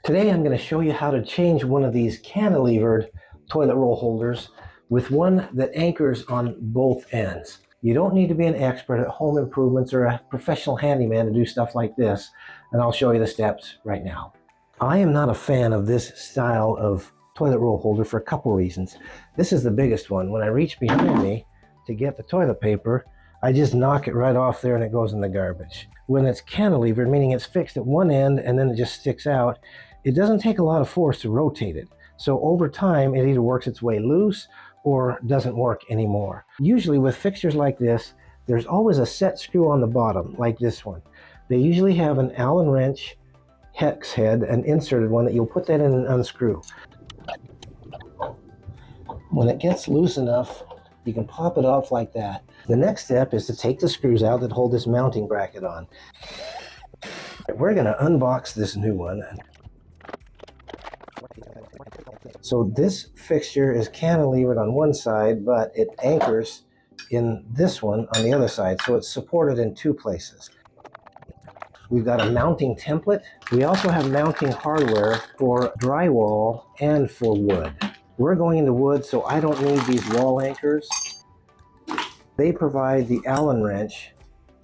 Today I'm going to show you how to change one of these cantilevered toilet roll holders with one that anchors on both ends. You don't need to be an expert at home improvements or a professional handyman to do stuff like this, and I'll show you the steps right now. I am not a fan of this style of toilet roll holder for a couple reasons. This is the biggest one. When I reach behind me to get the toilet paper, I just knock it right off there and it goes in the garbage. When it's cantilevered, meaning it's fixed at one end and then it just sticks out, it doesn't take a lot of force to rotate it. So over time, it either works its way loose or doesn't work anymore. Usually with fixtures like this, there's always a set screw on the bottom, like this one. They usually have an Allen wrench hex head, an inserted one that you'll put that in and unscrew. When it gets loose enough, you can pop it off like that. The next step is to take the screws out that hold this mounting bracket on. We're going to unbox this new one. So this fixture is cantilevered on one side, but it anchors in this one on the other side, so it's supported in two places. We've got a mounting template. We also have mounting hardware for drywall and for wood. We're going into wood, so I don't need these wall anchors. They provide the Allen wrench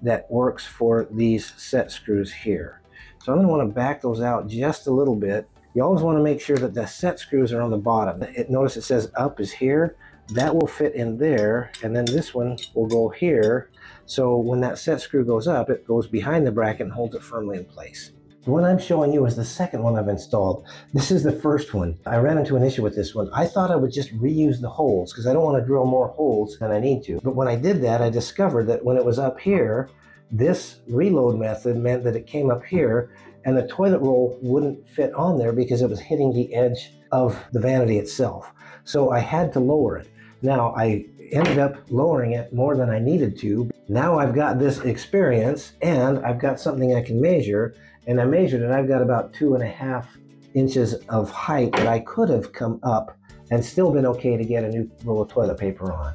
that works for these set screws here. So I'm going to want to back those out just a little bit. You always want to make sure that the set screws are on the bottom. Notice it says up is here. That will fit in there, and then this one will go here. So when that set screw goes up, it goes behind the bracket and holds it firmly in place. The one I'm showing you is the second one I've installed. This is the first one. I ran into an issue with this one. I thought I would just reuse the holes because I don't want to drill more holes than I need to. But when I did that, I discovered that when it was up here, this reload method meant that it came up here and the toilet roll wouldn't fit on there because it was hitting the edge of the vanity itself. So I had to lower it. Now I ended up lowering it more than I needed to. Now I've got this experience and I've got something I can measure, and I measured it. I've got about 2.5 inches of height that I could have come up and still been okay to get a new roll of toilet paper on.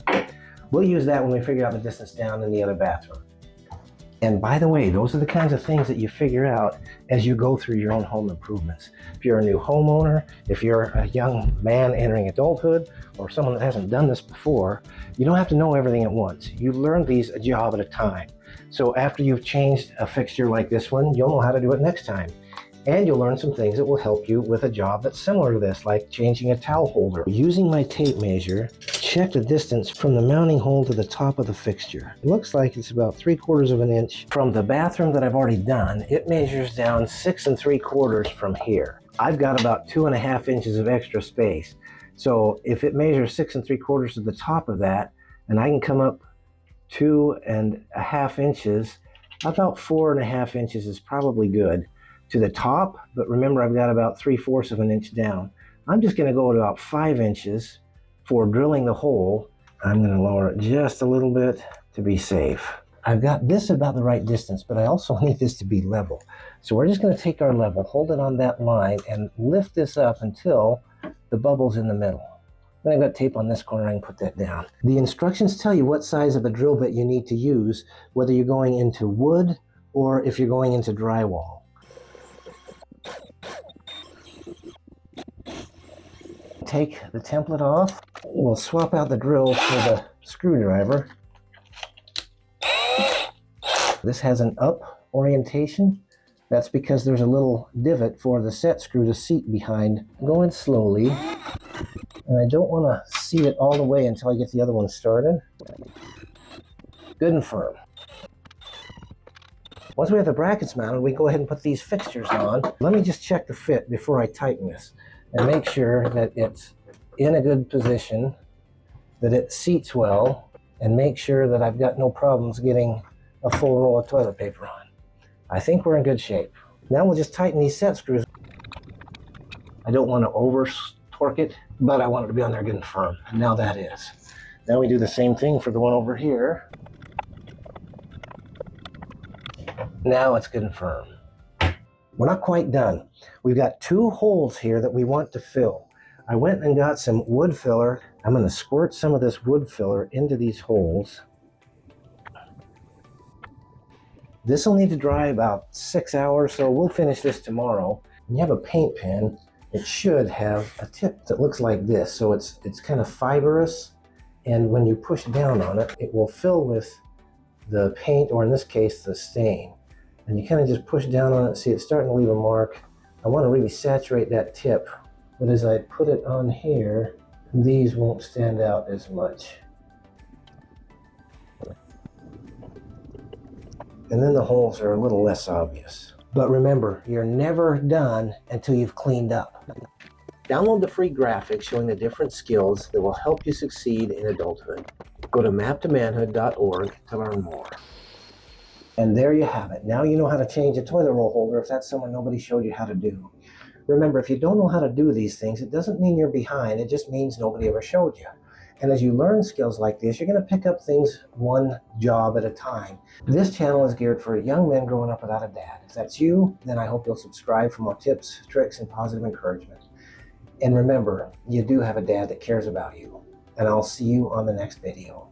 We'll use that when we figure out the distance down in the other bathroom. And by the way, those are the kinds of things that you figure out as you go through your own home improvements. If you're a new homeowner, if you're a young man entering adulthood, or someone that hasn't done this before, you don't have to know everything at once. You learn these a job at a time. So after you've changed a fixture like this one, you'll know how to do it next time. And you'll learn some things that will help you with a job that's similar to this, like changing a towel holder. Using my tape measure, check the distance from the mounting hole to the top of the fixture. It looks like it's about 3/4 of an inch. From the bathroom that I've already done, it measures down 6 3/4 from here. I've got about 2.5 inches of extra space. So if it measures 6 3/4 to the top of that, and I can come up 2.5 inches, about 4.5 inches is probably good to the top, but remember I've got about 3/4 of an inch down. I'm just going to go at about 5 inches for drilling the hole. I'm going to lower it just a little bit to be safe. I've got this about the right distance, but I also need this to be level. So we're just going to take our level, hold it on that line, and lift this up until the bubble's in the middle. Then I've got tape on this corner, I can put that down. The instructions tell you what size of a drill bit you need to use, whether you're going into wood or if you're going into drywall. Take the template off. We'll swap out the drill for the screwdriver. This has an up orientation. That's because there's a little divot for the set screw to seat behind. I'm going slowly, and I don't want to seat it all the way until I get the other one started. Good and firm. Once we have the brackets mounted, we go ahead and put these fixtures on. Let me just check the fit before I tighten this and make sure that it's in a good position, that it seats well, and make sure that I've got no problems getting a full roll of toilet paper on. I think we're in good shape. Now we'll just tighten these set screws. I don't want to over torque it, but I want it to be on there good and firm. And now that is. Now we do the same thing for the one over here. Now it's good and firm. We're not quite done. We've got 2 holes here that we want to fill. I went and got some wood filler. I'm going to squirt some of this wood filler into these holes. This will need to dry about 6 hours, so we'll finish this tomorrow. When you have a paint pen, it should have a tip that looks like this. So it's kind of fibrous, and when you push down on it, it will fill with the paint, or in this case, the stain. And you kind of just push down on it, see it's starting to leave a mark. I want to really saturate that tip, but as I put it on here, these won't stand out as much. And then the holes are a little less obvious. But remember, you're never done until you've cleaned up. Download the free graphic showing the different skills that will help you succeed in adulthood. Go to maptomanhood.org to learn more. And there you have it. Now you know how to change a toilet roll holder if that's something nobody showed you how to do. Remember, if you don't know how to do these things, it doesn't mean you're behind. It just means nobody ever showed you. And as you learn skills like this, you're going to pick up things one job at a time. This channel is geared for young men growing up without a dad. If that's you, then I hope you'll subscribe for more tips, tricks, and positive encouragement. And remember, you do have a dad that cares about you. And I'll see you on the next video.